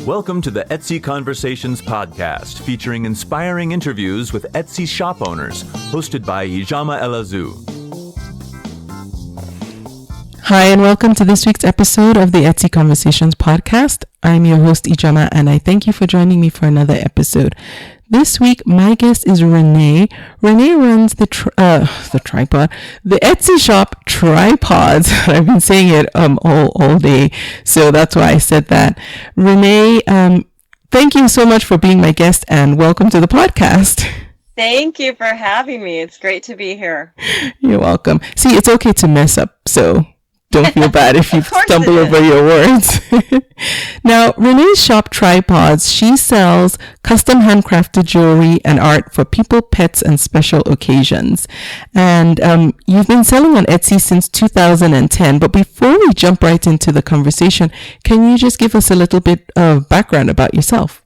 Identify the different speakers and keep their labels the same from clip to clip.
Speaker 1: Welcome to the Etsy Conversations podcast, featuring inspiring interviews with Etsy shop owners, hosted by Ijama Elazu.
Speaker 2: Hi, and welcome to this week's episode of the Etsy Conversations podcast. I'm your host, Ijama, and I thank you for joining me for another episode. This week, my guest is Renee. Renee runs the Etsy shop Tripawds. I've been saying it all day, so that's why I said that. Renee, thank you so much for being my guest, and welcome to the podcast.
Speaker 3: Thank you for having me. It's great to be here.
Speaker 2: You're welcome. See, it's okay to mess up, so don't feel bad if you stumble over your words. Now, Renee's shop Tripawds, she sells custom handcrafted jewelry and art for people, pets, and special occasions. And you've been selling on Etsy since 2010. But before we jump right into the conversation, can you just give us a little bit of background about yourself?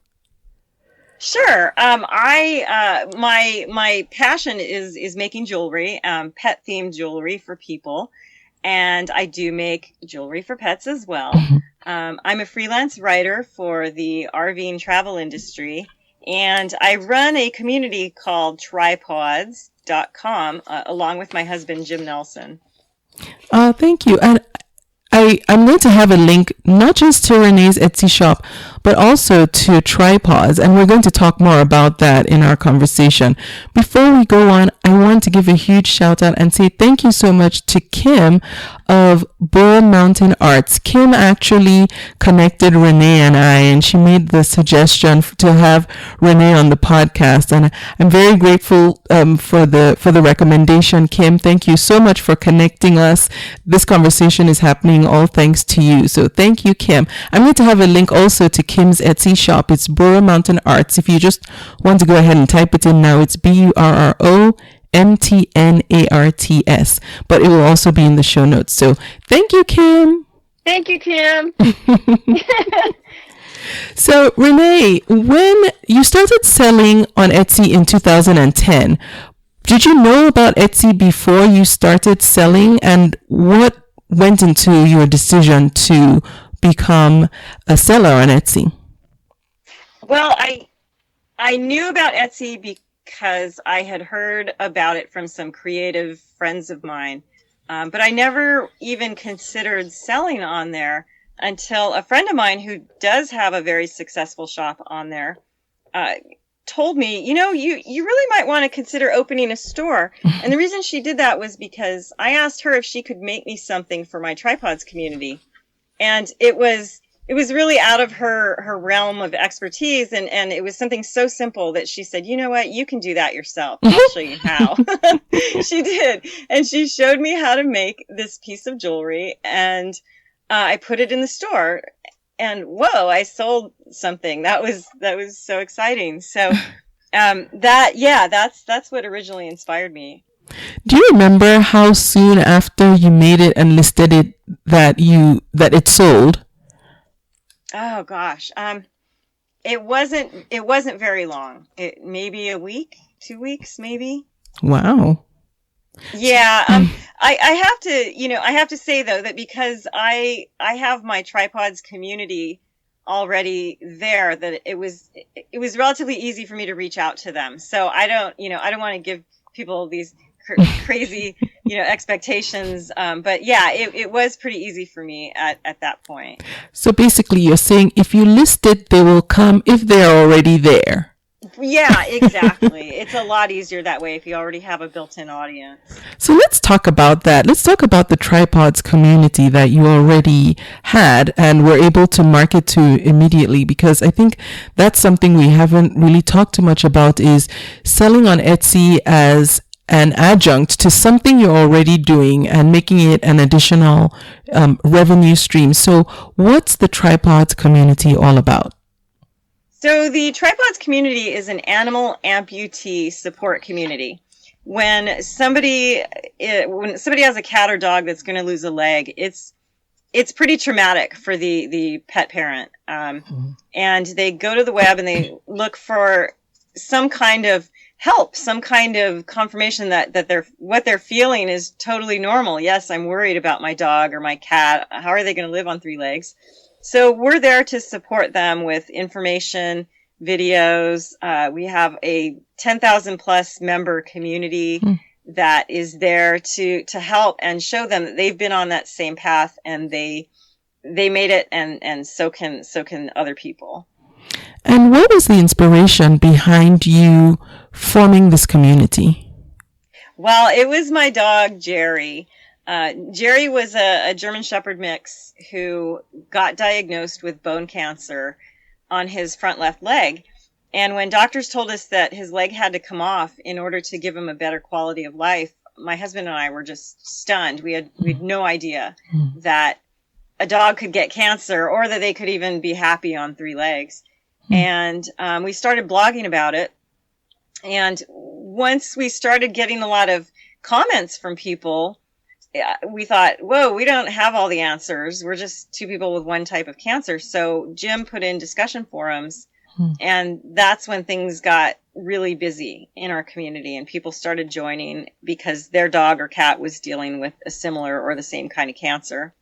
Speaker 3: Sure. My passion is making jewelry, pet themed jewelry for people. And I do make jewelry for pets as well. I'm a freelance writer for the RV and travel industry. And I run a community called Tripawds.com along with my husband, Jim Nelson.
Speaker 2: Thank you. And I'm going to have a link not just to Renee's Etsy shop, but also to Tripawds, and we're going to talk more about that in our conversation. Before we go on, I want to give a huge shout out and say thank you so much to Kim of Bull Mountain Arts. Kim actually connected Renee and I, and she made the suggestion to have Renee on the podcast, and I'm very grateful for the recommendation. Kim, thank you so much for connecting us. This conversation is happening all thanks to you, so thank you, Kim. I'm going to have a link also to Kim's Etsy shop. It's Bull Mountain Arts. If you just want to go ahead and type it in now, it's BURROMTNARTS, but it will also be in the show notes. So thank you, Kim.
Speaker 3: Thank you, Kim.
Speaker 2: So Renee, when you started selling on Etsy in 2010, did you know about Etsy before you started selling, and what went into your decision to become a seller on Etsy?
Speaker 3: Well, I knew about Etsy because I had heard about it from some creative friends of mine, but I never even considered selling on there until a friend of mine who does have a very successful shop on there told me, you really might want to consider opening a store. And the reason she did that was because I asked her if she could make me something for my Tripawds community. And it was really out of her realm of expertise. And it was something so simple that she said, you know what, you can do that yourself. I'll show you how. She did. And she showed me how to make this piece of jewelry. And I put it in the store. And whoa, I sold something. That was so exciting. So that's what originally inspired me.
Speaker 2: Do you remember how soon after you made it and listed it that it sold?
Speaker 3: Oh gosh. It wasn't very long. Maybe a week, 2 weeks, maybe.
Speaker 2: Wow.
Speaker 3: Yeah. I have to say though that because I have my Tripawds community already there, that it was relatively easy for me to reach out to them. So I don't want to give people these crazy, expectations. But yeah, it was pretty easy for me at that point.
Speaker 2: So basically you're saying if you list it, they will come if they're already there.
Speaker 3: Yeah, exactly. It's a lot easier that way if you already have a built-in audience.
Speaker 2: So let's talk about that. Let's talk about the Tripawds community that you already had and were able to market to immediately, because I think that's something we haven't really talked too much about, is selling on Etsy as an adjunct to something you're already doing and making it an additional revenue stream. So what's the Tripawds community all about?
Speaker 3: So the Tripawds community is an animal amputee support community. When somebody has a cat or dog that's going to lose a leg, it's pretty traumatic for the pet parent. And they go to the web and they look for some kind of help, some kind of confirmation that what they're feeling is totally normal. Yes, I'm worried about my dog or my cat. How are they going to live on 3 legs? So we're there to support them with information, videos. We have a 10,000 plus member community that is there to help and show them that they've been on that same path and they made it, and so can other people.
Speaker 2: And what was the inspiration behind you forming this community?
Speaker 3: Well, it was my dog, Jerry. Jerry was a German Shepherd mix who got diagnosed with bone cancer on his front left leg. And when doctors told us that his leg had to come off in order to give him a better quality of life, my husband and I were just stunned. We had no idea that a dog could get cancer or that they could even be happy on 3 legs. And we started blogging about it. And once we started getting a lot of comments from people, we thought, whoa, we don't have all the answers. We're just 2 people with one type of cancer. So Jim put in discussion forums, and that's when things got really busy in our community, and people started joining because their dog or cat was dealing with a similar or the same kind of cancer.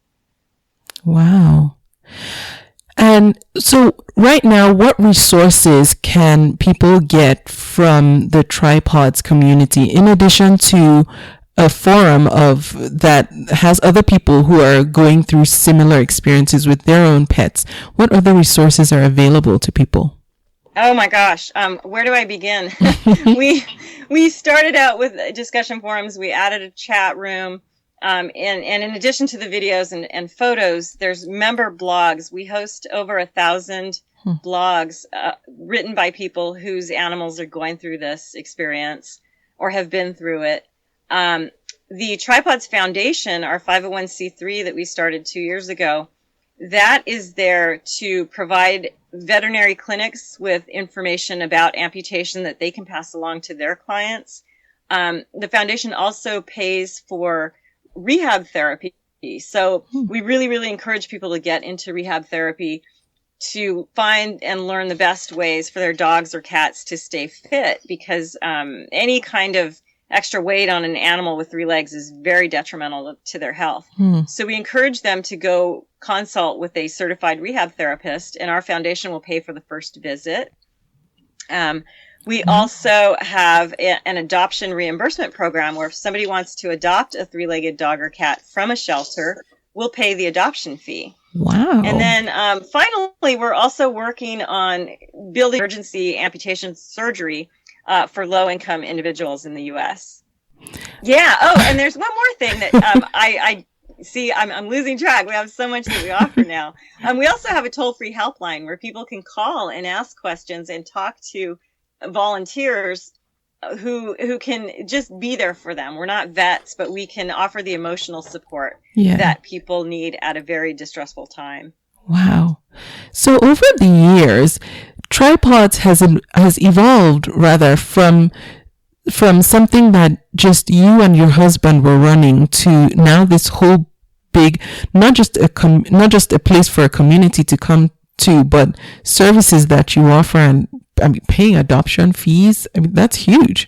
Speaker 2: Wow. And so right now, what resources can people get from the Tripawds community in addition to a forum that has other people who are going through similar experiences with their own pets? What other resources are available to people?
Speaker 3: Oh my gosh. Where do I begin? We started out with discussion forums. We added a chat room. And in addition to the videos and photos, there's member blogs. We host over 1,000 blogs written by people whose animals are going through this experience or have been through it. The Tripawds Foundation, our 501c3 that we started 2 years ago, that is there to provide veterinary clinics with information about amputation that they can pass along to their clients. The foundation also pays for rehab therapy. So we really, really encourage people to get into rehab therapy to find and learn the best ways for their dogs or cats to stay fit, because any kind of extra weight on an animal with 3 legs is very detrimental to their health. So we encourage them to go consult with a certified rehab therapist, and our foundation will pay for the first visit. We also have an adoption reimbursement program where if somebody wants to adopt a 3-legged dog or cat from a shelter, we'll pay the adoption fee.
Speaker 2: Wow.
Speaker 3: And then finally, we're also working on building emergency amputation surgery for low-income individuals in the U.S. Yeah. Oh, and there's one more thing that I see. I'm losing track. We have so much that we offer now. We also have a toll-free helpline where people can call and ask questions and talk to volunteers who can just be there for them. We're not vets, but we can offer the emotional support that people need at a very distressful time.
Speaker 2: Wow. So over the years, Tripawds has evolved rather from something that just you and your husband were running to now this whole big, not just a place for a community to come to, but services that you offer, and paying adoption fees. That's huge.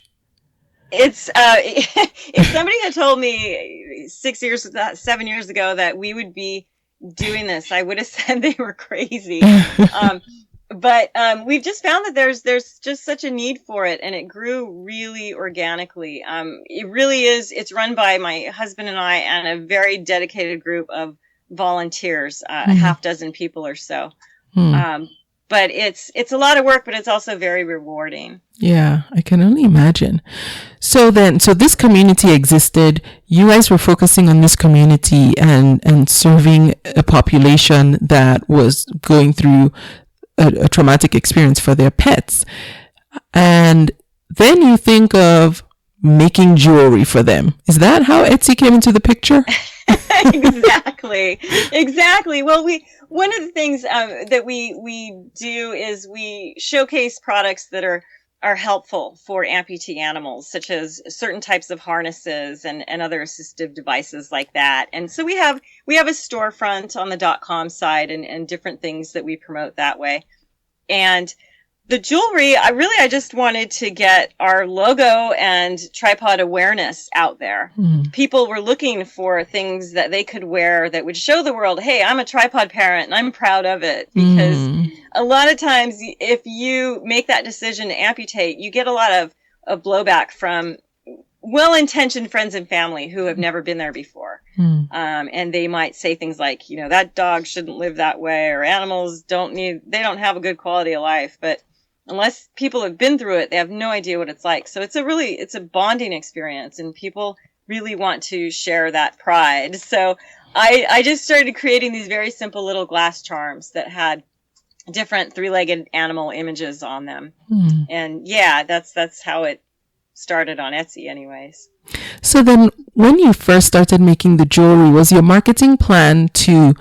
Speaker 3: It's if somebody had told me 7 years ago that we would be doing this, I would have said they were crazy. But we've just found that there's just such a need for it, and it grew really organically. It really is. It's run by my husband and I and a very dedicated group of volunteers, a half dozen people or so. But it's a lot of work, but it's also very rewarding.
Speaker 2: Yeah, I can only imagine. So this community existed. You guys were focusing on this community and serving a population that was going through a traumatic experience for their pets. And then you think of making jewelry for them. Is that how Etsy came into the picture?
Speaker 3: Exactly. Well, one of the things that we do is we showcase products that are helpful for amputee animals, such as certain types of harnesses and other assistive devices like that. And so we have a storefront on the .com side and different things that we promote that way. And The jewelry, I just wanted to get our logo and tripod awareness out there. People were looking for things that they could wear that would show the world, hey, I'm a tripod parent and I'm proud of it. Because a lot of times if you make that decision to amputate, you get a lot of blowback from well-intentioned friends and family who have never been there before. And they might say things like, that dog shouldn't live that way, or animals they don't have a good quality of life. But unless people have been through it, they have no idea what it's like. So it's a bonding experience, and people really want to share that pride. So I just started creating these very simple little glass charms that had different three-legged animal images on them. And yeah, that's how it started on Etsy anyways.
Speaker 2: So then when you first started making the jewelry, was your marketing plan to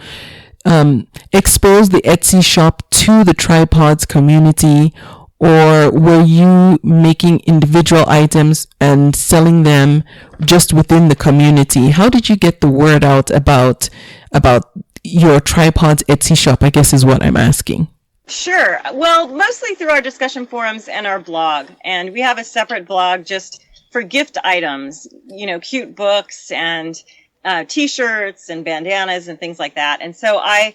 Speaker 2: expose the Etsy shop to the Tripawds community, or were you making individual items and selling them just within the community? How did you get the word out about your Tripawds Etsy shop, I guess is what I'm asking.
Speaker 3: Sure. Well, mostly through our discussion forums and our blog. And we have a separate blog just for gift items, cute books and T-shirts and bandanas and things like that. And so I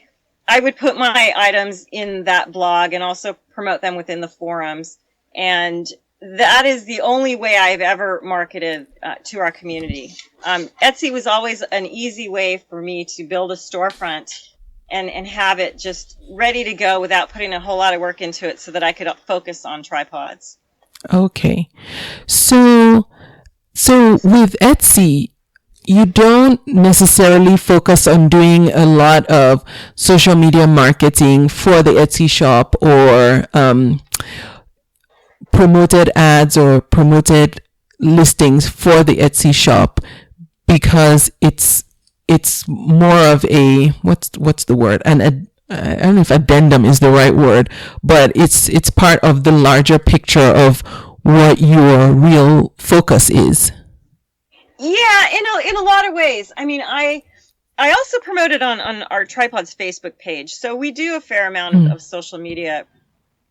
Speaker 3: would put my items in that blog and also promote them within the forums. And that is the only way I've ever marketed to our community. Etsy was always an easy way for me to build a storefront and have it just ready to go without putting a whole lot of work into it so that I could focus on Tripawds.
Speaker 2: Okay. So with Etsy, you don't necessarily focus on doing a lot of social media marketing for the Etsy shop, or promoted ads or promoted listings for the Etsy shop, because it's more of a, what's the word? I don't know if addendum is the right word, but it's part of the larger picture of what your real focus is.
Speaker 3: Yeah, in a lot of ways. I mean, I also promote it on our Tripawds Facebook page. So we do a fair amount of social media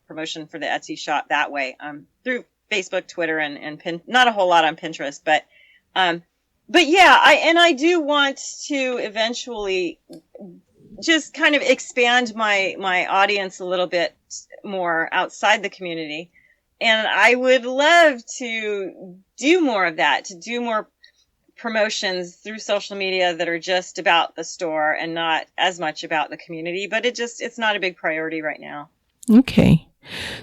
Speaker 3: promotion for the Etsy shop that way, through Facebook, Twitter, and not a whole lot on Pinterest, but yeah, I do want to eventually just kind of expand my audience a little bit more outside the community. And I would love to do more of that, to do more promotions through social media that are just about the store and not as much about the community, but it's not a big priority right now.
Speaker 2: Okay.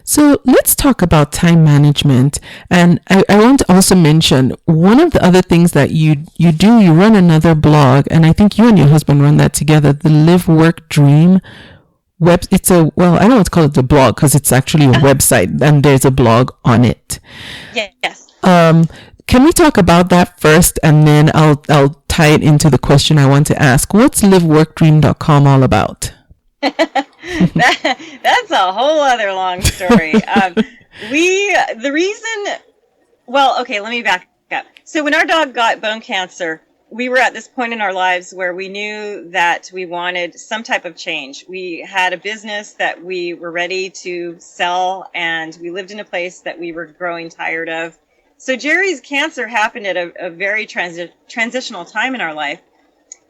Speaker 2: So let's talk about time management. And I want to also mention one of the other things that you run another blog, and I think you and your husband run that together, the Live Work Dream I don't want to call it a blog because it's actually a website, and there's a blog on it.
Speaker 3: Yes.
Speaker 2: Can we talk about that first, and then I'll tie it into the question I want to ask. What's liveworkdream.com all about?
Speaker 3: That's a whole other long story. Let me back up. So when our dog got bone cancer, we were at this point in our lives where we knew that we wanted some type of change. We had a business that we were ready to sell, and we lived in a place that we were growing tired of. So Jerry's cancer happened at a very transitional time in our life.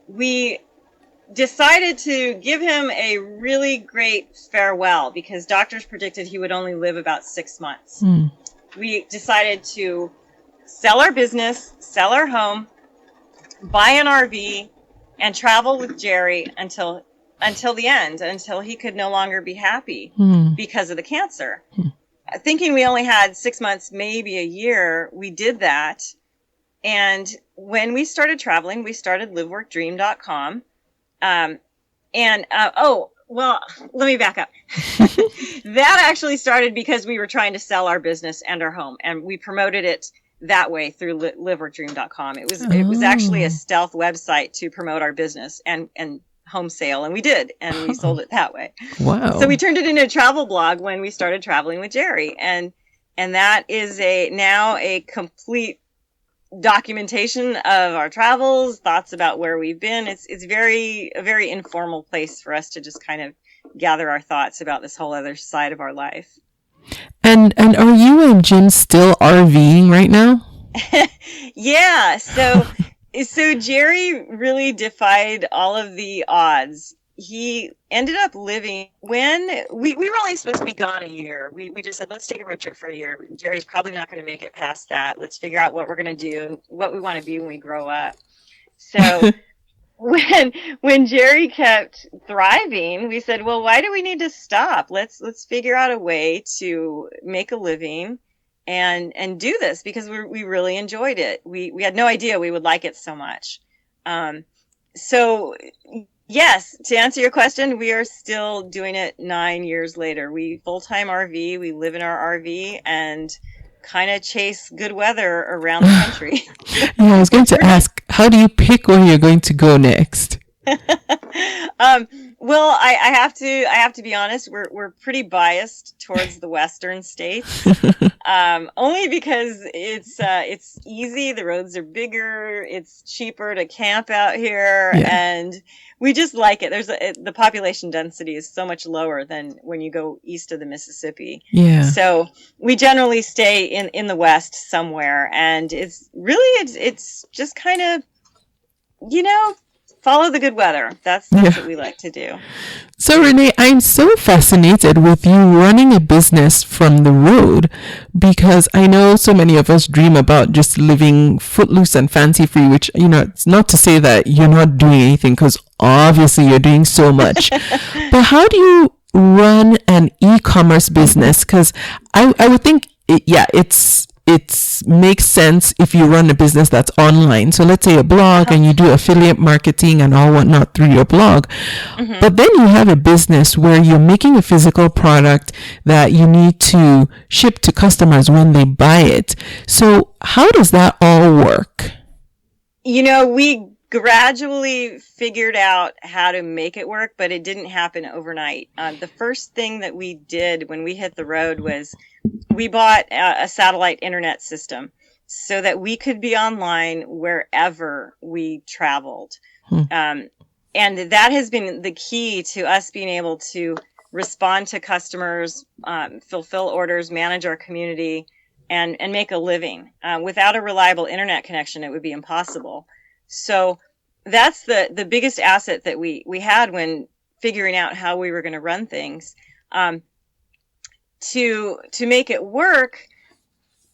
Speaker 3: We decided to give him a really great farewell because doctors predicted he would only live about 6 months. We decided to sell our business, sell our home, buy an RV, and travel with Jerry until the end, until he could no longer be happy because of the cancer. Thinking we only had 6 months, maybe a year, we did that. And when we started traveling, we started liveworkdream.com. Let me back up. That actually started because we were trying to sell our business and our home, and we promoted it that way through liveworkdream.com. It was actually a stealth website to promote our business and home sale, and we did, and we sold it that way.
Speaker 2: Wow.
Speaker 3: So we turned it into a travel blog when we started traveling with Jerry, and that is now a complete documentation of our travels, thoughts about where we've been. It's a very informal place for us to just kind of gather our thoughts about this whole other side of our life.
Speaker 2: And are you and Jim still RVing right now?
Speaker 3: Yeah. So Jerry really defied all of the odds. He ended up living when we were only supposed to be gone a year. We just said, let's take a road trip for a year. Jerry's probably not going to make it past that. Let's figure out what we're going to do, what we want to be when we grow up. So when Jerry kept thriving, we said, well, why do we need to stop? Let's figure out a way to make a living and do this, because we really enjoyed it. We had no idea we would like it so much. So yes, to answer your question, we are still doing it 9 years later. We full-time RV, we live in our RV and kind of chase good weather around the country.
Speaker 2: Yeah, I was going to ask, how do you pick where you're going to go next?
Speaker 3: Well, I have to be honest. We're pretty biased towards the western states, only because it's easy. The roads are bigger. It's cheaper to camp out here, and we just like it. The population density is so much lower than when you go east of the Mississippi.
Speaker 2: Yeah.
Speaker 3: So we generally stay in the west somewhere, and it's just kind of, follow the good weather. That's what we like to do.
Speaker 2: So Renee, I'm so fascinated with you running a business from the road, because I know so many of us dream about just living footloose and fancy free, which, it's not to say that you're not doing anything, because obviously you're doing so much. But how do you run an e-commerce business? Because I would think, it makes sense if you run a business that's online. So let's say a blog and you do affiliate marketing and all whatnot through your blog. Mm-hmm. But then you have a business where you're making a physical product that you need to ship to customers when they buy it. So how does that all work?
Speaker 3: We gradually figured out how to make it work, but it didn't happen overnight. The first thing that we did when we hit the road was we bought a satellite internet system so that we could be online wherever we traveled. And that has been the key to us being able to respond to customers, fulfill orders, manage our community, and make a living. Without a reliable internet connection, it would be impossible. So that's the biggest asset that we had when figuring out how we were going to run things. To make it work,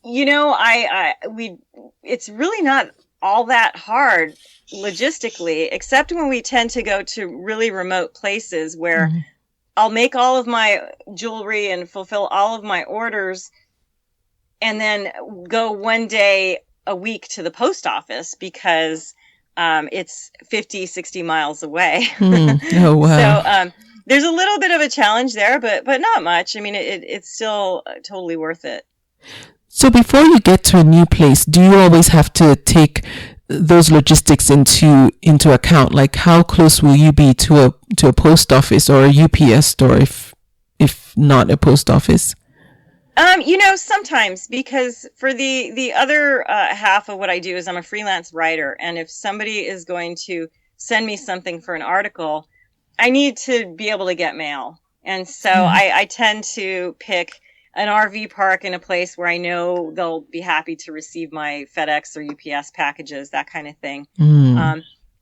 Speaker 3: it's really not all that hard logistically, except when we tend to go to really remote places where I'll make all of my jewelry and fulfill all of my orders and then go one day a week to the post office because it's 50, 60 miles away.
Speaker 2: Oh, wow.
Speaker 3: So there's a little bit of a challenge there, but not much. I mean, it's still totally worth it.
Speaker 2: So before you get to a new place, do you always have to take those logistics into account? Like, how close will you be to a post office or a UPS store if not a post office?
Speaker 3: Sometimes, because for the other half of what I do is I'm a freelance writer, and if somebody is going to send me something for an article, I need to be able to get mail. And so I tend to pick an RV park in a place where I know they'll be happy to receive my FedEx or UPS packages, that kind of thing.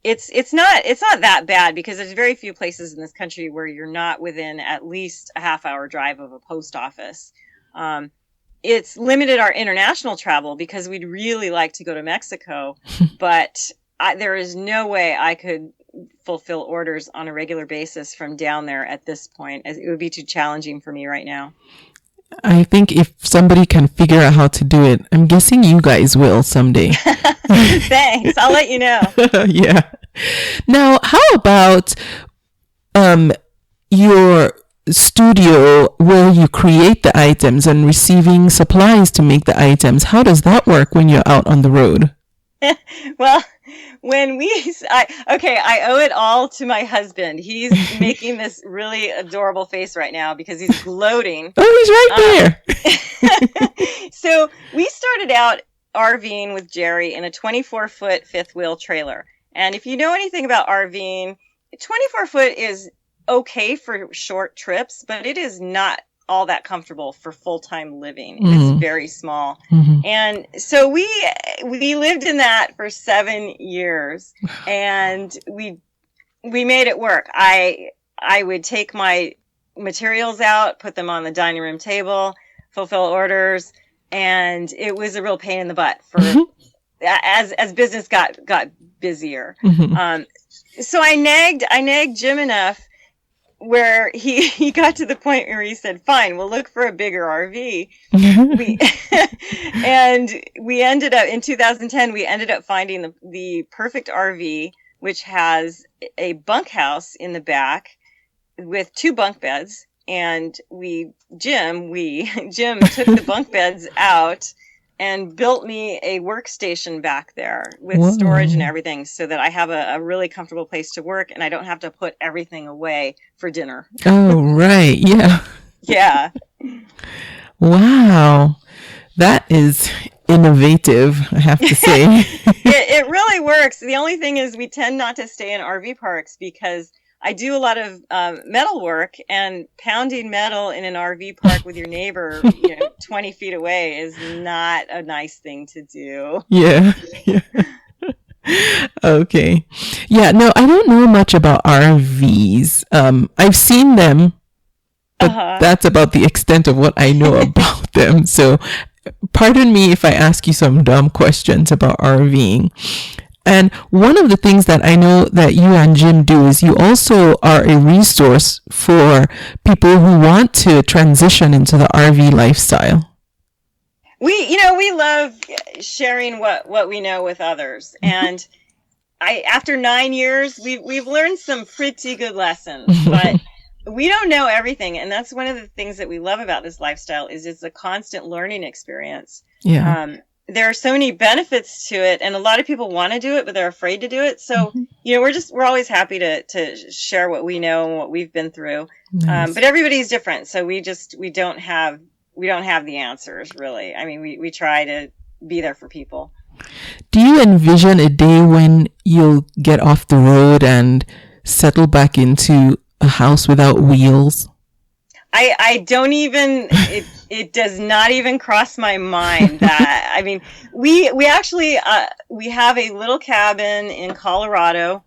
Speaker 3: It's not that bad because there's very few places in this country where you're not within at least a half-hour drive of a post office. It's limited our international travel because we'd really like to go to Mexico, but there is no way I could fulfill orders on a regular basis from down there at this point, as it would be too challenging for me right now.
Speaker 2: I think if somebody can figure out how to do it, I'm guessing you guys will someday.
Speaker 3: Thanks. I'll let you know.
Speaker 2: Yeah. Now, how about your studio where you create the items and receiving supplies to make the items? How does that work when you're out on the road?
Speaker 3: Well, I owe it all to my husband. He's making this really adorable face right now because he's gloating.
Speaker 2: Oh, he's right there.
Speaker 3: So we started out RVing with Jerry in a 24-foot fifth wheel trailer. And if you know anything about RVing, 24-foot is okay for short trips, but it is not all that comfortable for full-time living.
Speaker 2: Mm-hmm.
Speaker 3: It's very small.
Speaker 2: Mm-hmm.
Speaker 3: And so we lived in that for 7 years, and we made it work. I would take my materials out, put them on the dining room table, fulfill orders, and it was a real pain in the butt for as business got busier.
Speaker 2: Mm-hmm.
Speaker 3: So I nagged Jim enough where he got to the point where he said, "Fine, we'll look for a bigger RV." And we ended up in 2010. We ended up finding the perfect RV, which has a bunkhouse in the back with 2 bunk beds. And Jim took the bunk beds out and built me a workstation back there with
Speaker 2: Whoa.
Speaker 3: storage and everything, so that I have a really comfortable place to work and I don't have to put everything away for dinner.
Speaker 2: Oh, right. Yeah.
Speaker 3: Yeah.
Speaker 2: Wow. That is innovative, I have to say.
Speaker 3: It really works. The only thing is we tend not to stay in RV parks because I do a lot of metal work, and pounding metal in an RV park with your neighbor, 20 feet away is not a nice thing to do.
Speaker 2: Yeah. Okay. Yeah, no, I don't know much about RVs. I've seen them, but that's about the extent of what I know about them. So pardon me if I ask you some dumb questions about RVing. And one of the things that I know that you and Jim do is you also are a resource for people who want to transition into the RV lifestyle.
Speaker 3: We love sharing what we know with others. And after 9 years, we've learned some pretty good lessons, but we don't know everything. And that's one of the things that we love about this lifestyle is it's a constant learning experience.
Speaker 2: Yeah.
Speaker 3: There are so many benefits to it, and a lot of people want to do it, but they're afraid to do it. So, we're always happy to share what we know and what we've been through.
Speaker 2: Nice.
Speaker 3: But everybody's different. So we don't have the answers, really. I mean, we try to be there for people.
Speaker 2: Do you envision a day when you'll get off the road and settle back into a house without wheels?
Speaker 3: I don't even, it does not even cross my mind that, I mean, we actually, we have a little cabin in Colorado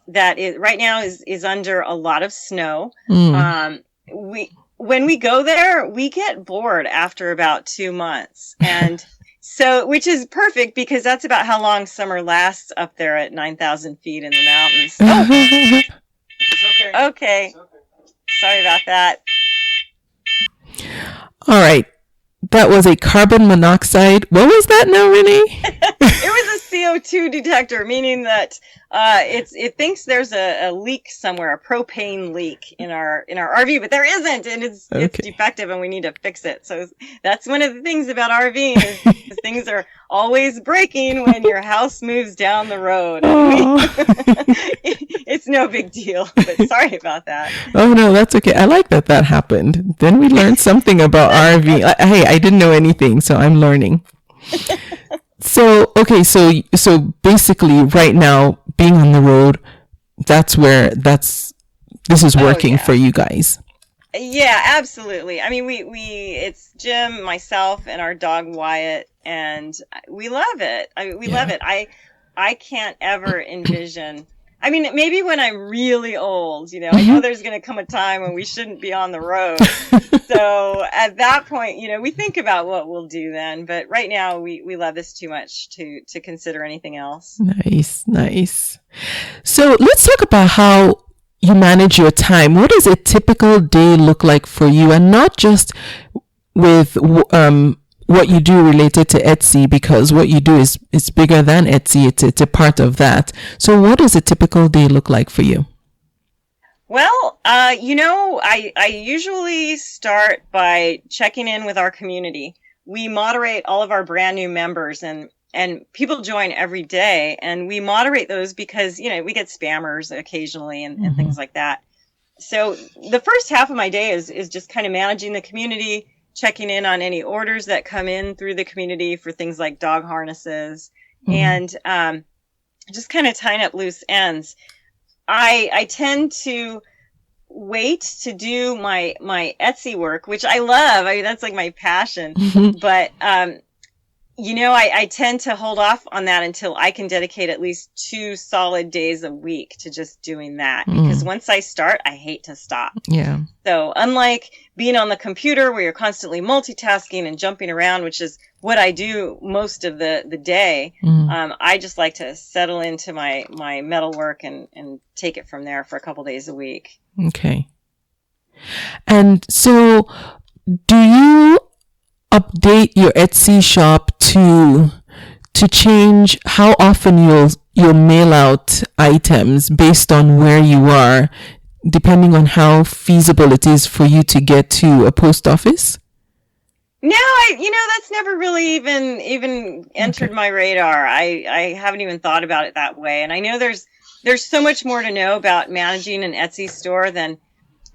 Speaker 3: that right now is under a lot of snow. When we go there, we get bored after about 2 months. And so, which is perfect because that's about how long summer lasts up there at 9,000 feet in the mountains. Oh.
Speaker 4: It's okay.
Speaker 3: Okay.
Speaker 4: It's okay.
Speaker 3: Sorry about that.
Speaker 2: All right. That was a carbon monoxide. What was that now, Renee?
Speaker 3: It was a CO2 detector, meaning that it thinks there's a leak somewhere, a propane leak in our RV, but there isn't, and it's defective, and we need to fix it. So that's one of the things about RVing is things are always breaking when your house moves down the road. It's no big deal, but sorry about that.
Speaker 2: Oh no, that's okay. I like that happened. Then we learned something about RV. Hey, I didn't know anything, so I'm learning. So basically right now being on the road, this is working for you guys.
Speaker 3: Yeah, absolutely. I mean, it's Jim, myself, and our dog Wyatt, and we love it. We love it. I can't ever envision. I mean, maybe when I'm really old, I know there's going to come a time when we shouldn't be on the road. So at that point, we think about what we'll do then. But right now, we love this too much to consider anything else.
Speaker 2: Nice. So let's talk about how you manage your time. What does a typical day look like for you? And not just with what you do related to Etsy, because what you do is bigger than Etsy. It's a part of that. So what does a typical day look like for you?
Speaker 3: Well, I usually start by checking in with our community. We moderate all of our brand new members, and people join every day, and we moderate those because, we get spammers occasionally and things like that. So the first half of my day is just kind of managing the community, checking in on any orders that come in through the community for things like dog harnesses, and just kind of tying up loose ends. I tend to wait to do my Etsy work, which I love. I mean, that's like my passion. But I tend to hold off on that until I can dedicate at least 2 solid days a week to just doing that. Because once I start, I hate to stop.
Speaker 2: Yeah.
Speaker 3: So unlike being on the computer where you're constantly multitasking and jumping around, which is what I do most of the day, I just like to settle into my metalwork and take it from there for a couple days a week.
Speaker 2: Okay. And so do you update your Etsy shop to change how often you'll mail out items based on where you are, depending on how feasible it is for you to get to a post office?
Speaker 3: No, that's never really even entered my radar. I haven't even thought about it that way. And I know there's so much more to know about managing an Etsy store than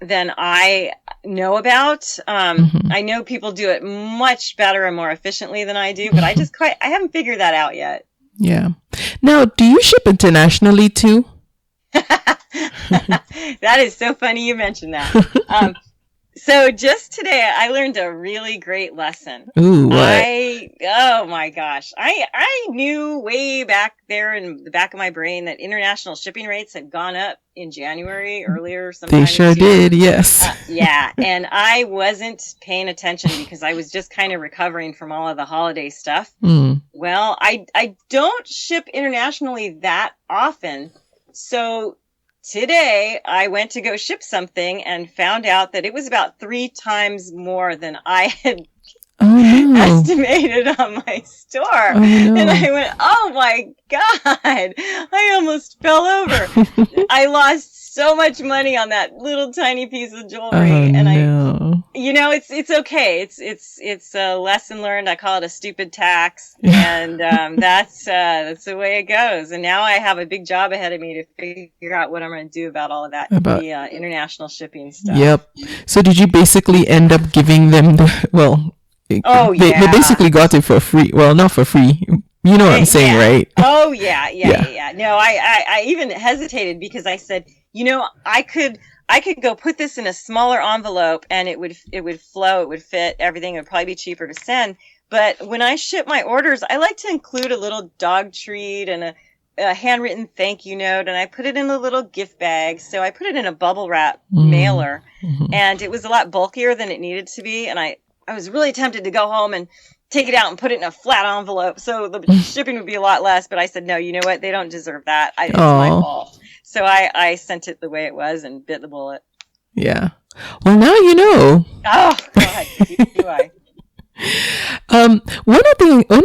Speaker 3: I know about. I know people do it much better and more efficiently than I do, but I haven't figured that out yet.
Speaker 2: Yeah. Now, do you ship internationally too?
Speaker 3: That is so funny you mentioned that. So just today, I learned a really great lesson.
Speaker 2: Ooh, what?
Speaker 3: Oh my gosh. I knew way back there in the back of my brain that international shipping rates had gone up in January earlier.
Speaker 2: They sure did, yes.
Speaker 3: Yeah, and I wasn't paying attention because I was just kind of recovering from all of the holiday stuff. Well, I don't ship internationally that often, so today, I went to go ship something and found out that it was about 3 times more than I had estimated on my store. Oh, no. And I went, oh my God, I almost fell over. I lost so much money on that little tiny piece of jewelry. It's okay. It's a lesson learned. I call it a stupid tax. And that's the way it goes. And now I have a big job ahead of me to figure out what I'm going to do about all of that, the international shipping stuff. Yep.
Speaker 2: So did you basically end up giving them they basically got it for free. Well, not for free. You know what I'm saying, right?
Speaker 3: Oh, yeah. No, I even hesitated because I said, I could go put this in a smaller envelope and it would flow, it would fit, everything. It would probably be cheaper to send. But when I ship my orders, I like to include a little dog treat and a handwritten thank you note, and I put it in a little gift bag. So I put it in a bubble wrap mailer, and it was a lot bulkier than it needed to be. And I was really tempted to go home and take it out and put it in a flat envelope so the shipping would be a lot less. But I said, no, you know what? They don't deserve that. It's my fault. So I sent it the way it was and bit the bullet.
Speaker 2: Yeah. Well, now you know.
Speaker 3: Oh, God. Do I?
Speaker 2: One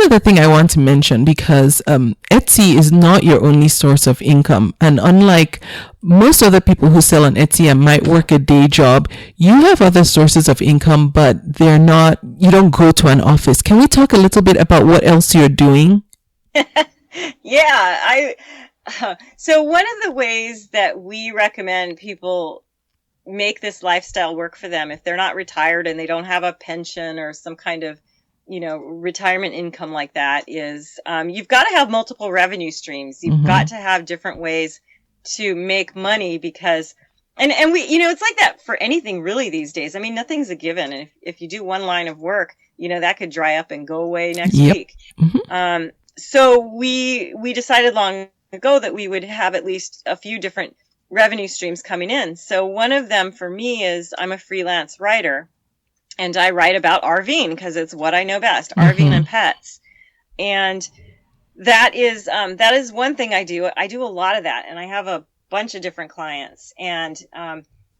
Speaker 2: other thing I want to mention, because Etsy is not your only source of income, and unlike most other people who sell on Etsy and might work a day job, you have other sources of income, but you don't go to an office. Can we talk a little bit about what else you're doing?
Speaker 3: Yeah, so one of the ways that we recommend people make this lifestyle work for them, if they're not retired and they don't have a pension or some kind of, retirement income like that, is you've got to have multiple revenue streams. You've got to have different ways to make money, because, and we, it's like that for anything really these days. I mean, nothing's a given. And if you do one line of work, that could dry up and go away next week. So we decided long ago that we would have at least a few different revenue streams coming in. So one of them for me is I'm a freelance writer, and I write about RVing because it's what I know best, RVing and pets. And that is one thing I do. I do a lot of that, and I have a bunch of different clients. And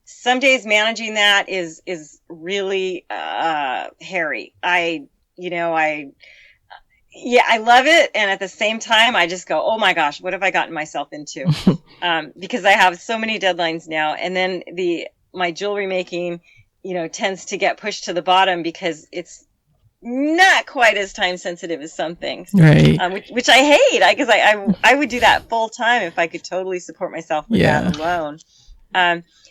Speaker 3: some days managing that is really hairy. I love it. And at the same time, I just go, oh my gosh, what have I gotten myself into? Because I have so many deadlines now. And then my jewelry making, tends to get pushed to the bottom because it's not quite as time sensitive as some things.
Speaker 2: Right.
Speaker 3: Which I hate, because I would do that full time if I could totally support myself with that alone.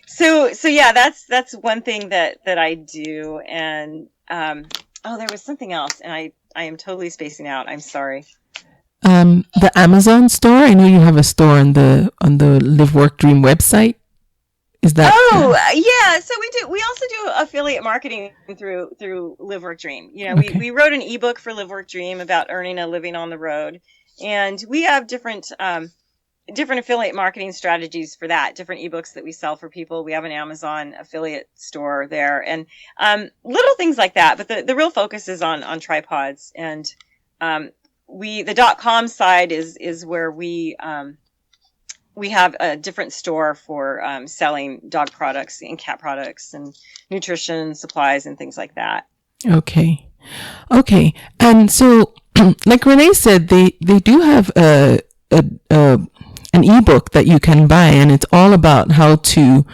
Speaker 3: So yeah, that's one thing that I do. And, there was something else, and I am totally spacing out. I'm sorry.
Speaker 2: The Amazon store. I know you have a store on the Live Work Dream website. Is that?
Speaker 3: Yeah. So we also do affiliate marketing through Live Work Dream.
Speaker 2: Okay.
Speaker 3: We wrote an ebook for Live Work Dream about earning a living on the road, and we have different affiliate marketing strategies for that. Different ebooks that we sell for people. We have an Amazon affiliate store there, and little things like that. But the real focus is on Tripawds, and the .com side is where we have a different store for selling dog products and cat products and nutrition supplies and things like that.
Speaker 2: Okay. And so, like Renee said, they do have an ebook that you can buy, and it's all about how to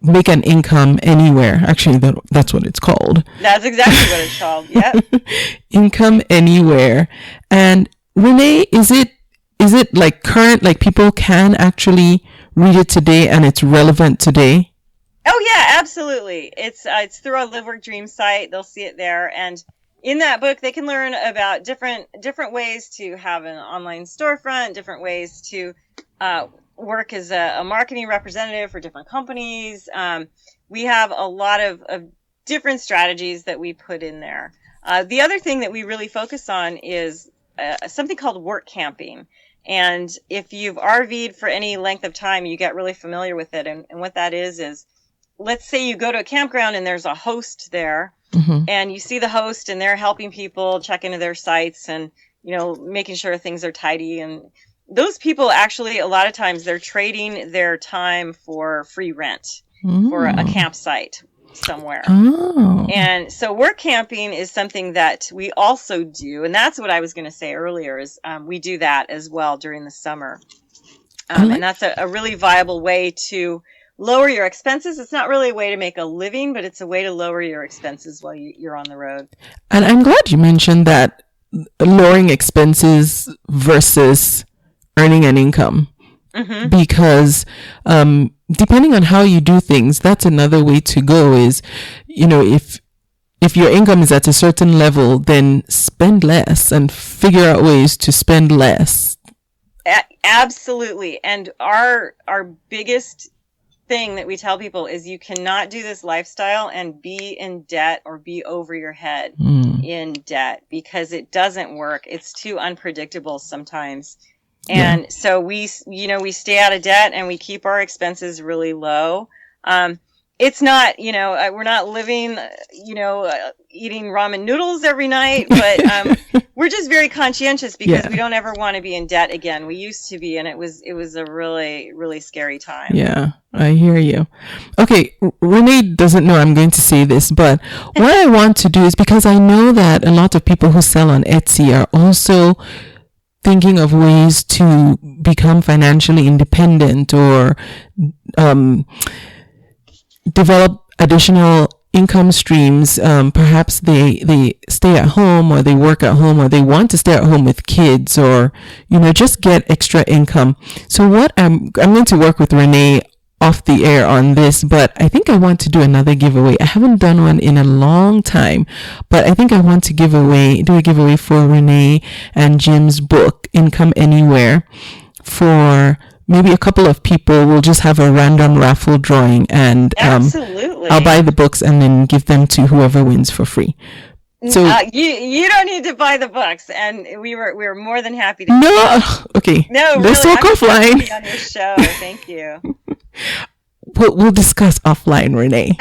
Speaker 2: make an income anywhere. Actually, that's what it's called.
Speaker 3: That's exactly what it's called. Yep.
Speaker 2: Income Anywhere. And Renee, is it like current, like people can actually read it today and it's relevant today?
Speaker 3: Oh yeah, absolutely. It's through our Live Work Dream site. They'll see it there, and in that book they can learn about different ways to have an online storefront, different ways to work as a marketing representative for different companies. We have a lot of different strategies that we put in there. The other thing that we really focus on is something called work camping. And if you've RV'd for any length of time, you get really familiar with it. And what that is let's say you go to a campground and there's a host there, and you see the host and they're helping people check into their sites and, making sure things are tidy. And those people actually, a lot of times they're trading their time for free rent for a campsite somewhere.
Speaker 2: Oh.
Speaker 3: And so work camping is something that we also do. And that's what I was going to say earlier is we do that as well during the summer. And that's a really viable way to lower your expenses. It's not really a way to make a living, but it's a way to lower your expenses while you're on the road.
Speaker 2: And I'm glad you mentioned that, lowering expenses versus earning an income. Because depending on how you do things, that's another way to go is, if your income is at a certain level, then spend less and figure out ways to spend less.
Speaker 3: Absolutely. And our biggest thing that we tell people is you cannot do this lifestyle and be in debt or be over your head in debt, because it doesn't work. It's too unpredictable sometimes. And so we stay out of debt and we keep our expenses really low. It's not, we're not living, eating ramen noodles every night, but we're just very conscientious because we don't ever want to be in debt again. We used to be, and it was a really, really scary time.
Speaker 2: Yeah, I hear you. Okay, Renee doesn't know I'm going to say this, but what I want to do is, because I know that a lot of people who sell on Etsy are also thinking of ways to become financially independent or develop additional income streams. Perhaps they stay at home, or they work at home, or they want to stay at home with kids, or just get extra income. So what I'm going to work with Renee off the air on this, but I think I want to do another giveaway. I haven't done one in a long time, but I think I want to do a giveaway for Renee and Jim's book, Income Anywhere, for maybe a couple of people. We'll just have a random raffle drawing, and
Speaker 3: absolutely,
Speaker 2: I'll buy the books and then give them to whoever wins for free. So
Speaker 3: you don't need to buy the books, and we were more than happy to.
Speaker 2: No, okay.
Speaker 3: No,
Speaker 2: let's
Speaker 3: really,
Speaker 2: talk offline.
Speaker 3: On your show, thank you.
Speaker 2: We'll discuss offline, Renee.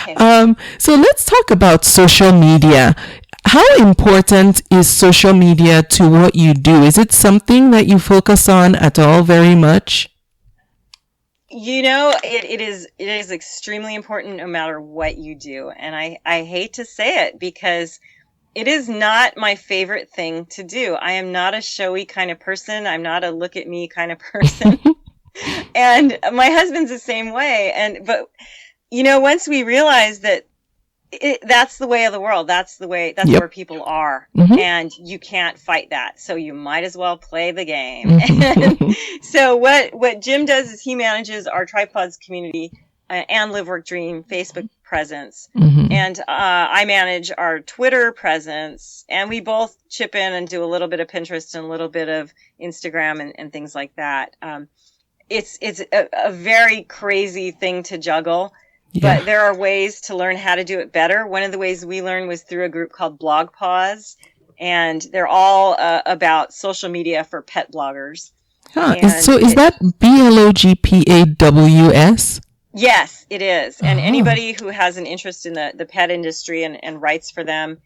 Speaker 3: Okay.
Speaker 2: So let's talk about social media. How important is social media to what you do? Is it something that you focus on at all very much?
Speaker 3: It is extremely important no matter what you do. And I hate to say it because it is not my favorite thing to do. I am not a showy kind of person. I'm not a look at me kind of person. And my husband's the same way. But once we realize that that's the way of the world, that's where people are, and you can't fight that. So you might as well play the game. So what Jim does is he manages our Tripawds community and Live Work Dream Facebook presence, and I manage our Twitter presence, and we both chip in and do a little bit of Pinterest and a little bit of Instagram and things like that. it's a very crazy thing to juggle.
Speaker 2: Yeah.
Speaker 3: But there are ways to learn how to do it better. One of the ways we learned was through a group called Blogpaws, and they're all about social media for pet bloggers.
Speaker 2: Huh. Is that Blogpaws?
Speaker 3: Yes, it is. And anybody who has an interest in the pet industry and writes for them,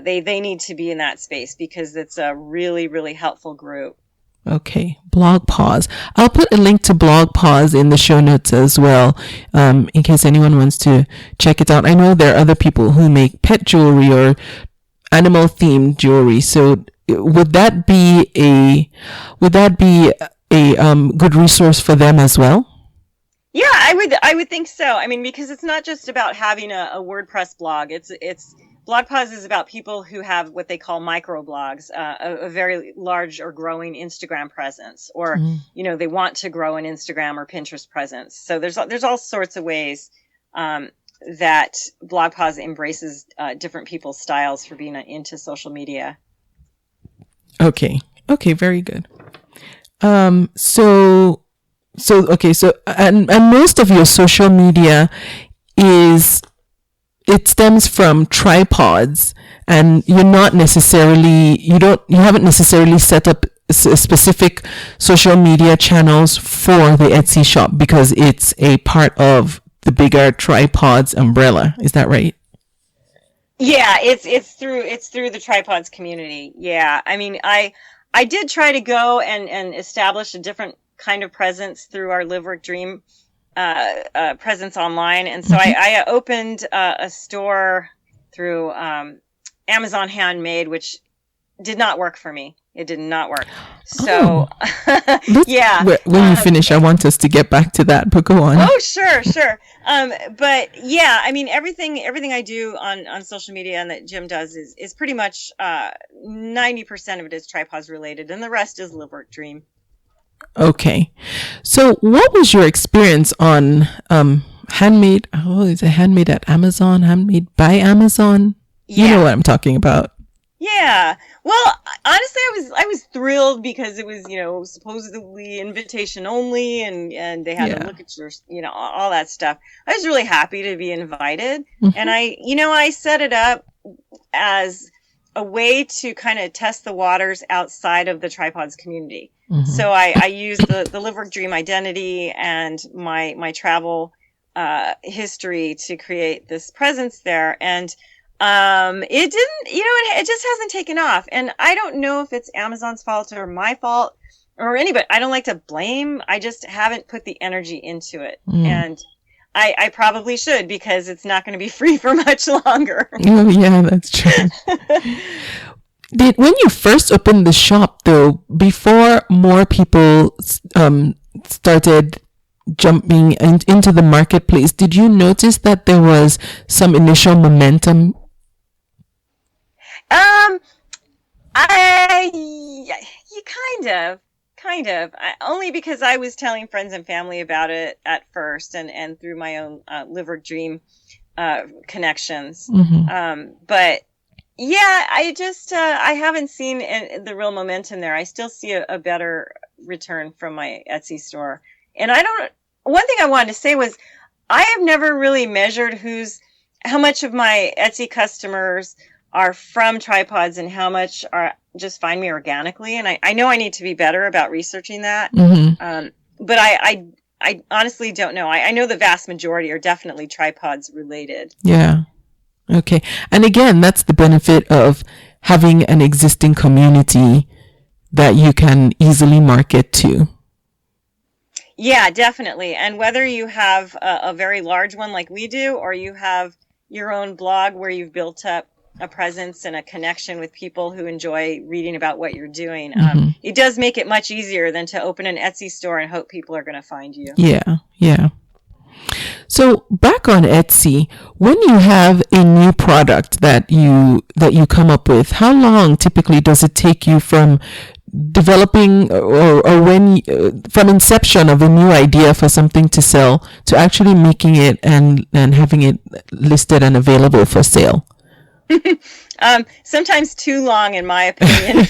Speaker 3: they need to be in that space because it's a really, really helpful group.
Speaker 2: Okay, Blogpaws. I'll put a link to Blogpaws in the show notes as well, in case anyone wants to check it out. I know there are other people who make pet jewelry or animal themed jewelry. So would that be a good resource for them as well?
Speaker 3: Yeah, I would think so. I mean, because it's not just about having a WordPress blog. It's Blogpaws is about people who have what they call microblogs, a very large or growing Instagram presence, or they want to grow an Instagram or Pinterest presence. So there's all sorts of ways that Blogpaws embraces different people's styles for being into social media. Okay,
Speaker 2: very good. So most of your social media it stems from Tripawds, and you haven't necessarily set up specific social media channels for the Etsy shop because it's a part of the bigger Tripawds umbrella. Is that right?
Speaker 3: Yeah, it's through the Tripawds community. Yeah, I mean, I did try to go and establish a different kind of presence through our Live Work Dream presence online, and so I opened a store through Amazon Handmade, which did not work for me. It did not work. So yeah.
Speaker 2: When you finish, I want us to get back to that, but go on.
Speaker 3: Oh, sure. But yeah, I mean, everything I do on social media and that Jim does is pretty much 90% of it is Tripawds related, and the rest is Live Work Dream.
Speaker 2: Okay. So what was your experience on Handmade? Oh, is it Handmade at Amazon? Handmade by Amazon? Yeah. You know what I'm talking about.
Speaker 3: Yeah. Well, honestly, I was thrilled because it was, supposedly invitation only, and they had to look at your, all that stuff. I was really happy to be invited, and I set it up as a way to kind of test the waters outside of the Tripawds community. So I used the Live Work Dream identity and my travel history to create this presence there, and it didn't, it just hasn't taken off. And I don't know if it's Amazon's fault or my fault or anybody. I don't like to blame. I just haven't put the energy into it. And I probably should, because it's not going to be free for much longer.
Speaker 2: Oh, yeah, that's true. When you first opened the shop, though, before more people started jumping into the marketplace, did you notice that there was some initial momentum?
Speaker 3: Kind of. Only because I was telling friends and family about it at first, and through my own Live Work Dream connections. But yeah, I just I haven't seen the real momentum there. I still see a better return from my Etsy store. And one thing I wanted to say was I have never really measured how much of my Etsy customers are from Tripawds and how much are just find me organically. And I know I need to be better about researching that. But I honestly don't know. I know the vast majority are definitely Tripawds related.
Speaker 2: Yeah. Okay. And again, that's the benefit of having an existing community that you can easily market to.
Speaker 3: Yeah, definitely. And whether you have a very large one like we do, or you have your own blog where you've built up a presence and a connection with people who enjoy reading about what you're doing, it does make it much easier than to open an Etsy store and hope people are going to find you.
Speaker 2: Yeah. So back on Etsy, when you have a new product that you come up with, how long typically does it take you from developing or when from inception of a new idea for something to sell to actually making it and having it listed and available for sale?
Speaker 3: Sometimes too long, in my opinion.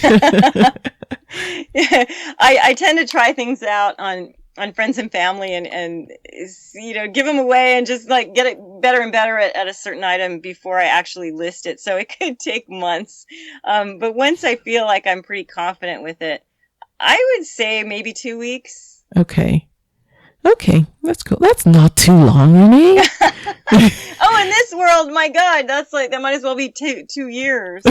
Speaker 3: I tend to try things out on on friends and family and give them away and just like get it better and better at a certain item before I actually list it. So it could take months. But once I feel like I'm pretty confident with it, I would say maybe 2 weeks.
Speaker 2: Okay, that's cool. That's not too long, Renee.
Speaker 3: Oh, in this world, my God, that might as well be 2 years.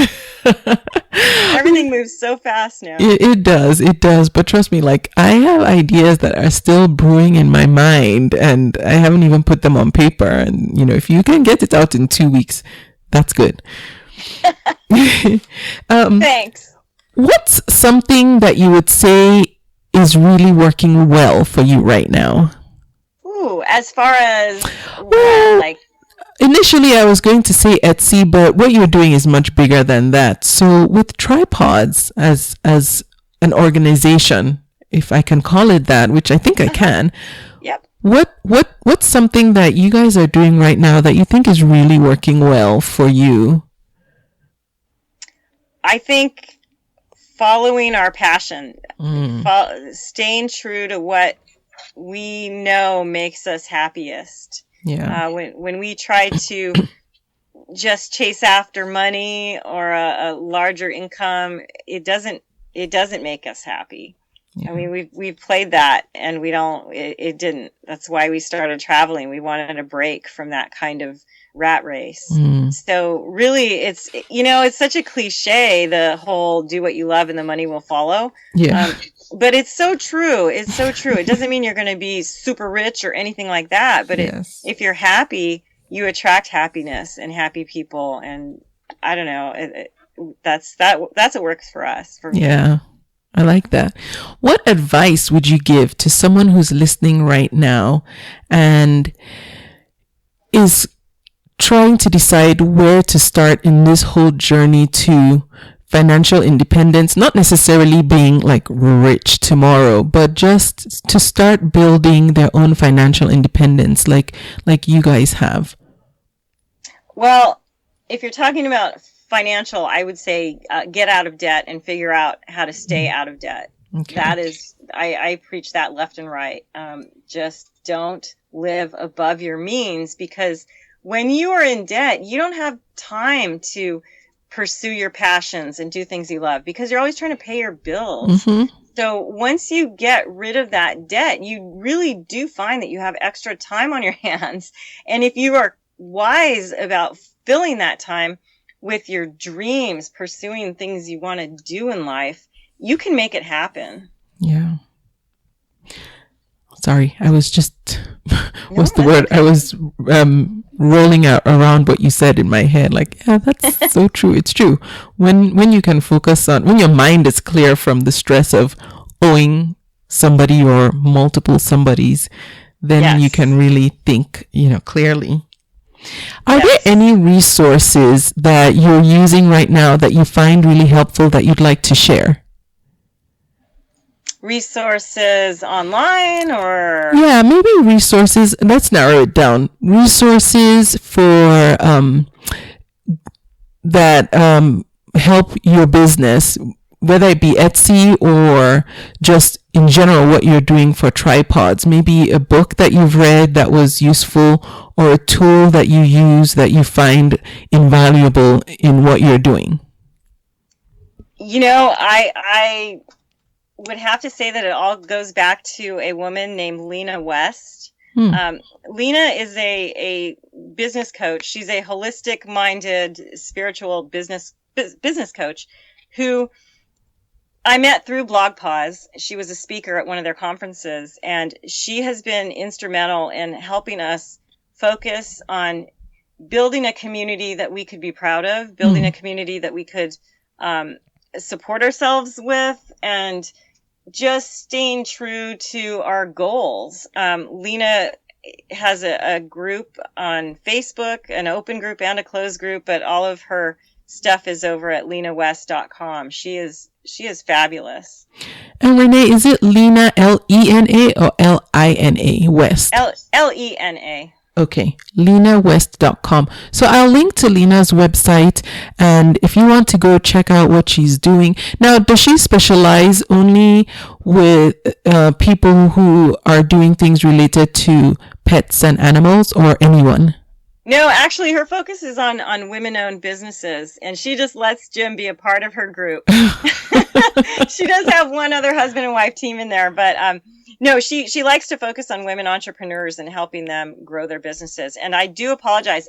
Speaker 3: Everything moves so fast now.
Speaker 2: It does. But trust me, like I have ideas that are still brewing in my mind and I haven't even put them on paper. And, if you can get it out in 2 weeks, that's good.
Speaker 3: Thanks.
Speaker 2: What's something that you would say is really working well for you right now?
Speaker 3: Ooh, as far as
Speaker 2: initially I was going to say Etsy, but what you're doing is much bigger than that. So with Tripawds as an organization, if I can call it that, which I think I can.
Speaker 3: Yep.
Speaker 2: What's something that you guys are doing right now that you think is really working well for you?
Speaker 3: I think following our passion, staying true to what we know makes us happiest.
Speaker 2: Yeah.
Speaker 3: When we try to just chase after money or a larger income, it doesn't make us happy. Yeah. I mean, we've played that and it didn't. That's why we started traveling. We wanted a break from that kind of rat race. So really it's such a cliche, the whole do what you love and the money will follow.
Speaker 2: Yeah.
Speaker 3: But it's so true. It doesn't mean you're going to be super rich or anything like that. But if you're happy, you attract happiness and happy people. And I don't know, that's what works for us. For me.
Speaker 2: Yeah. I like that. What advice would you give to someone who's listening right now and is trying to decide where to start in this whole journey to financial independence, not necessarily being like rich tomorrow, but just to start building their own financial independence like you guys have?
Speaker 3: Well, if you're talking about financial, I would say get out of debt and figure out how to stay out of debt. Okay. That is, I preach that left and right. Just don't live above your means, because when you are in debt, you don't have time to pursue your passions and do things you love because you're always trying to pay your bills. Mm-hmm. So once you get rid of that debt, you really do find that you have extra time on your hands. And if you are wise about filling that time with your dreams, pursuing things you want to do in life, you can make it happen.
Speaker 2: Yeah. Sorry, I was just, what's the word? Okay. I was rolling around what you said in my head. Like, yeah, that's so true. It's true. When you can focus on, when your mind is clear from the stress of owing somebody or multiple somebodies, then you can really think, clearly. Are there any resources that you're using right now that you find really helpful that you'd like to share?
Speaker 3: Resources online or?
Speaker 2: Yeah, maybe resources. Let's narrow it down. Resources for that help your business, whether it be Etsy or just in general what you're doing for Tripawds. Maybe a book that you've read that was useful, or a tool that you use that you find invaluable in what you're doing.
Speaker 3: I would have to say that it all goes back to a woman named Lena West. Lena is a business coach. She's a holistic-minded, spiritual business coach who I met through BlogPause. She was a speaker at one of their conferences, and she has been instrumental in helping us focus on building a community that we could be proud of, building a community that we could support ourselves with, and just staying true to our goals. Lena has a group on Facebook, an open group and a closed group, but all of her stuff is over at lenawest.com. She is fabulous.
Speaker 2: And Renee, is it Lena, Lena, or Lina, West?
Speaker 3: Lena.
Speaker 2: Okay, lenawest.com. So I'll link to Lena's website, and if you want to go check out what she's doing. Now, does she specialize only with people who are doing things related to pets and animals, or anyone?
Speaker 3: No, actually, her focus is on women-owned businesses, and she just lets Jim be a part of her group. She does have one other husband and wife team in there, but no, she likes to focus on women entrepreneurs and helping them grow their businesses. And I do apologize.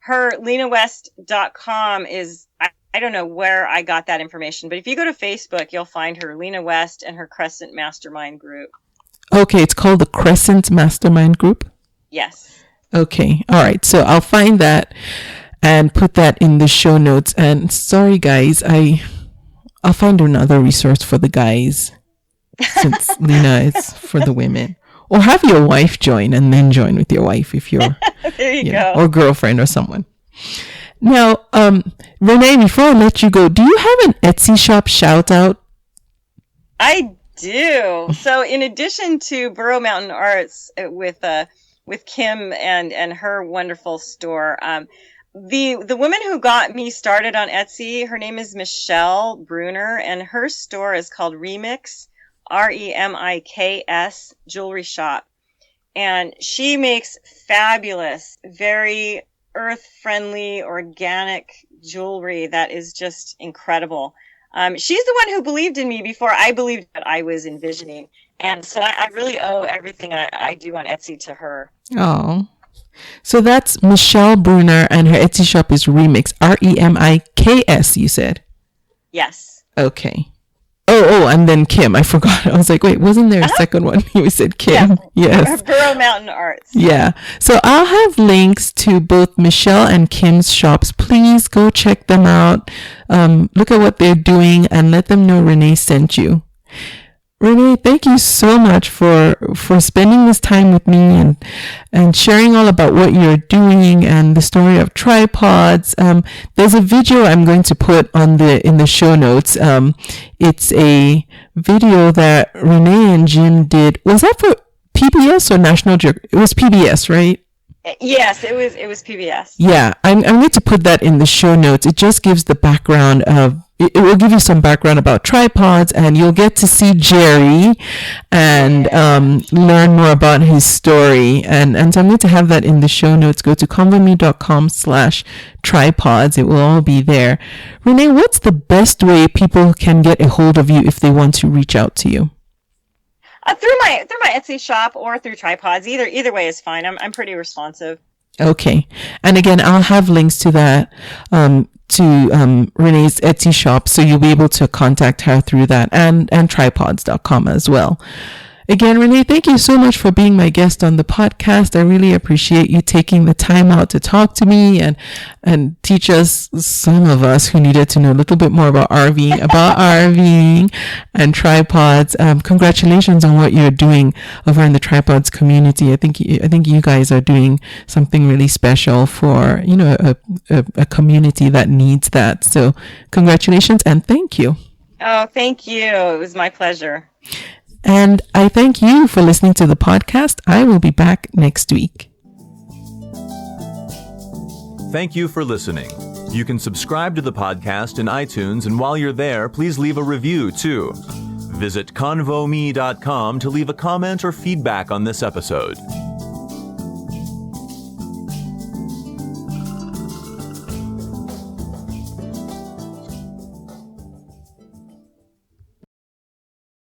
Speaker 3: Her lenawest.com is, I don't know where I got that information, but if you go to Facebook, you'll find her, Lena West, and her Crescent Mastermind group. Okay,
Speaker 2: it's called the Crescent Mastermind group?
Speaker 3: Yes.
Speaker 2: Okay. All right. So I'll find that and put that in the show notes. And sorry, guys, I'll find another resource for the guys, since Lena is for the women. Or have your wife join, and then join with your wife if you're
Speaker 3: there you go.
Speaker 2: Or girlfriend or someone. Now, Renee, before I let you go, do you have an Etsy shop shout out?
Speaker 3: I do. So in addition to Burrow Mountain Arts with Kim and her wonderful store, the woman who got me started on Etsy, her name is Michelle Bruner, and her store is called Remix, Remiks Jewelry Shop. And she makes fabulous, very earth-friendly, organic jewelry that is just incredible. She's the one who believed in me before I believed what I was envisioning. And so I really owe everything I do on Etsy to her.
Speaker 2: Oh. So that's Michelle Bruner, and her Etsy shop is Remix, Remiks, you said?
Speaker 3: Yes.
Speaker 2: Okay. Oh, and then Kim. I forgot. I was like, wait, wasn't there a second one? You said Kim.
Speaker 3: Yeah.
Speaker 2: Yes.
Speaker 3: Burrow Mountain Arts.
Speaker 2: Yeah. So I'll have links to both Michelle and Kim's shops. Please go check them out. Look at what they're doing and let them know Renee sent you. Renee, thank you so much for spending this time with me and sharing all about what you're doing and the story of Tripawds. There's a video I'm going to put in the show notes. It's a video that Renee and Jim did. Was that for PBS or National Geographic? It was PBS, right?
Speaker 3: Yes, it was PBS.
Speaker 2: Yeah, I'm going to put that in the show notes. It just gives the background of. It will give you some background about Tripawds, and you'll get to see Jerry and learn more about his story. And so I'm going to have that in the show notes. Go to convome.com/Tripawds. It will all be there. Renee, what's the best way people can get a hold of you if they want to reach out to you?
Speaker 3: Through my Etsy shop or through Tripawds. Either way is fine. I'm pretty responsive.
Speaker 2: Okay. And again, I'll have links to that, to Renee's Etsy shop, so you'll be able to contact her through that, and tripawds.com as well. Again, Renee, thank you so much for being my guest on the podcast. I really appreciate you taking the time out to talk to me and teach us, some of us who needed to know a little bit more about RVing and Tripawds. Congratulations on what you're doing over in the Tripawds community. I think you guys are doing something really special for, a community that needs that. So congratulations and thank you.
Speaker 3: Oh, thank you. It was my pleasure.
Speaker 2: And I thank you for listening to the podcast. I will be back next week.
Speaker 1: Thank you for listening. You can subscribe to the podcast in iTunes, and while you're there, please leave a review too. Visit convome.com to leave a comment or feedback on this episode.